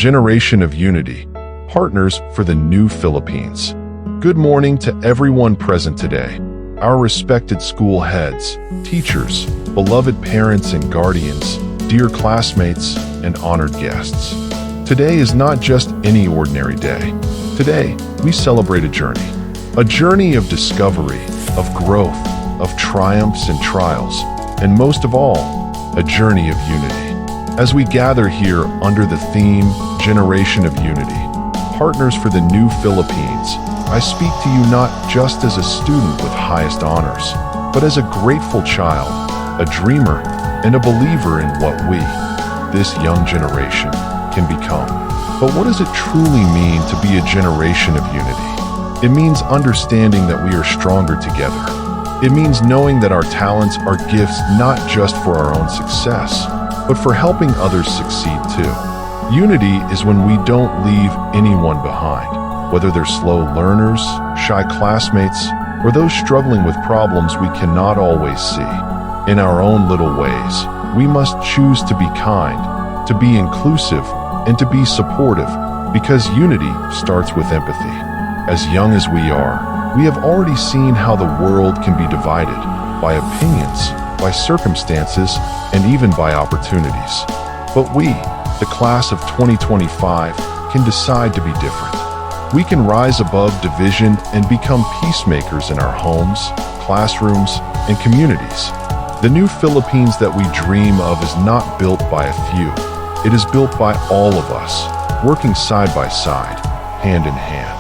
generation of unity, partners for the new Philippines. Good morning to everyone present today, our respected school heads, teachers, beloved parents and guardians, dear classmates, and honored guests. Today is not just any ordinary day. Today, we celebrate a journey of discovery, of growth, of triumphs and trials, and most of all, a journey of unity. As we gather here under the theme, Generation of Unity, Partners for the New Philippines, I speak to you not just as a student with highest honors, but as a grateful child, a dreamer, and a believer in what we, this young generation, can become. But what does it truly mean to be a generation of unity? It means understanding that we are stronger together. It means knowing that our talents are gifts not just for our own success, but for helping others succeed too. Unity is when we don't leave anyone behind, whether they're slow learners, shy classmates, or those struggling with problems we cannot always see. In our own little ways, we must choose to be kind, to be inclusive, and to be supportive, because unity starts with empathy. As young as we are, we have already seen how the world can be divided by opinions, by circumstances, and even by opportunities. But we, the class of 2025, can decide to be different. We can rise above division and become peacemakers in our homes, classrooms, and communities. The new Philippines that we dream of is not built by a few. It is built by all of us, working side by side, hand in hand.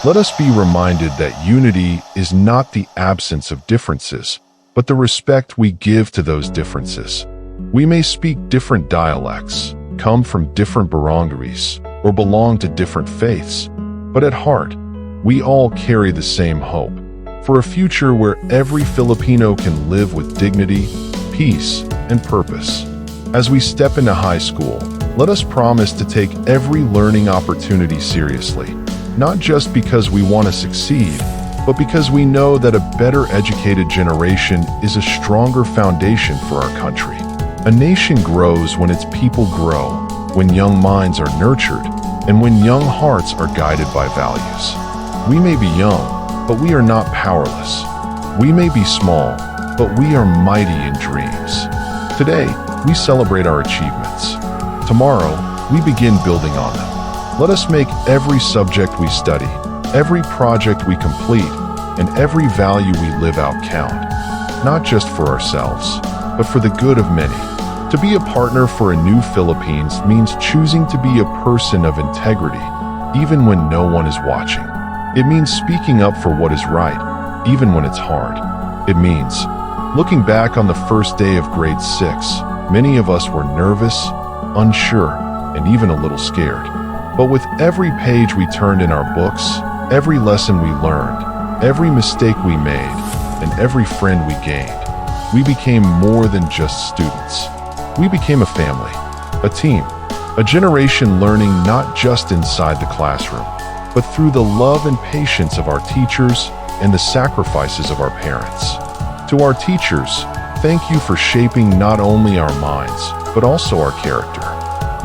Let us be reminded that unity is not the absence of differences, but the respect we give to those differences. We may speak different dialects, come from different barangays, or belong to different faiths, but at heart, we all carry the same hope for a future where every Filipino can live with dignity, peace, and purpose. As we step into high school, let us promise to take every learning opportunity seriously, not just because we want to succeed, but because we know that a better educated generation is a stronger foundation for our country. A nation grows when its people grow, when young minds are nurtured, and when young hearts are guided by values. We may be young, but we are not powerless. We may be small, but we are mighty in dreams. Today, we celebrate our achievements. Tomorrow, we begin building on them. Let us make every subject we study, every project we complete, and every value we live out count, not just for ourselves, but for the good of many. To be a partner for a new Philippines means choosing to be a person of integrity, even when no one is watching. It means speaking up for what is right, even when it's hard. It means looking back on the first day of grade 6, many of us were nervous, unsure, and even a little scared. But with every page we turned in our books, every lesson we learned, every mistake we made, and every friend we gained, we became more than just students. We became a family, a team, a generation learning not just inside the classroom, but through the love and patience of our teachers and the sacrifices of our parents. To our teachers, thank you for shaping not only our minds, but also our character.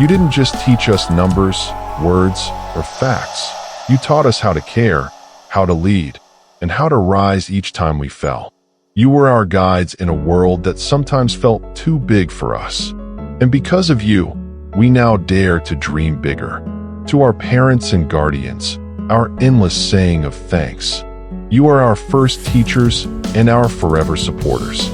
You didn't just teach us numbers, words, or facts. You taught us how to care, how to lead, and how to rise each time we fell. You were our guides in a world that sometimes felt too big for us. And because of you, we now dare to dream bigger. To our parents and guardians, our endless saying of thanks. You are our first teachers and our forever supporters.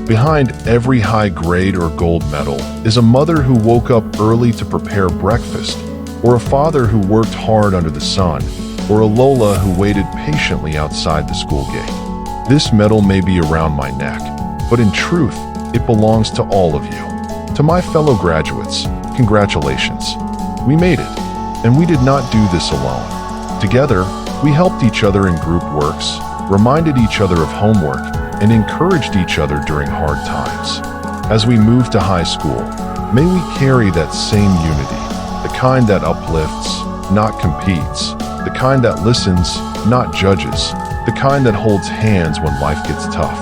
Behind every high grade or gold medal is a mother who woke up early to prepare breakfast, or a father who worked hard under the sun, or a Lola who waited patiently outside the school gate. This medal may be around my neck, but in truth, it belongs to all of you. To my fellow graduates, congratulations. We made it, and we did not do this alone. Together, we helped each other in group works, reminded each other of homework, and encouraged each other during hard times. As we move to high school, may we carry that same unity, the kind that uplifts, not competes, the kind that listens, not judges, the kind that holds hands when life gets tough.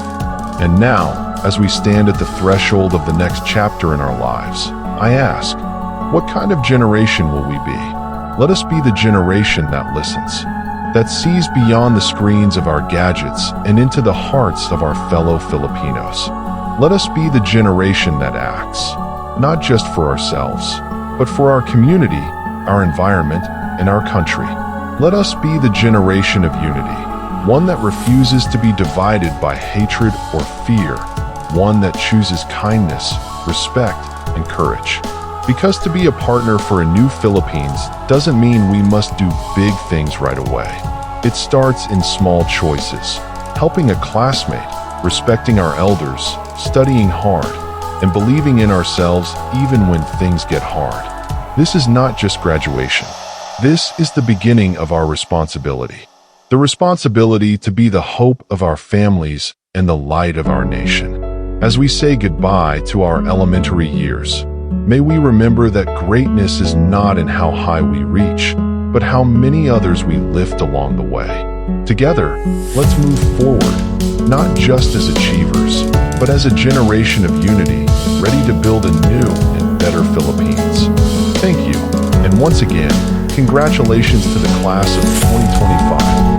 And now, as we stand at the threshold of the next chapter in our lives, I ask, What kind of generation will we be? Let us be the generation that listens, that sees beyond the screens of our gadgets and into the hearts of our fellow Filipinos. Let us be the generation that acts, not just for ourselves, but for our community, our environment, and our country. Let us be the generation of unity, one that refuses to be divided by hatred or fear, one that chooses kindness, respect, and courage. Because to be a partner for a new Philippines doesn't mean we must do big things right away. It starts in small choices, helping a classmate, respecting our elders, studying hard, and believing in ourselves even when things get hard. This is not just graduation. This is the beginning of our responsibility. The responsibility to be the hope of our families and the light of our nation. As we say goodbye to our elementary years, may we remember that greatness is not in how high we reach, but how many others we lift along the way. Together, let's move forward, not just as achievers, but as a generation of unity, ready to build a new and better Philippines. Thank you, and once again, congratulations to the class of 2025.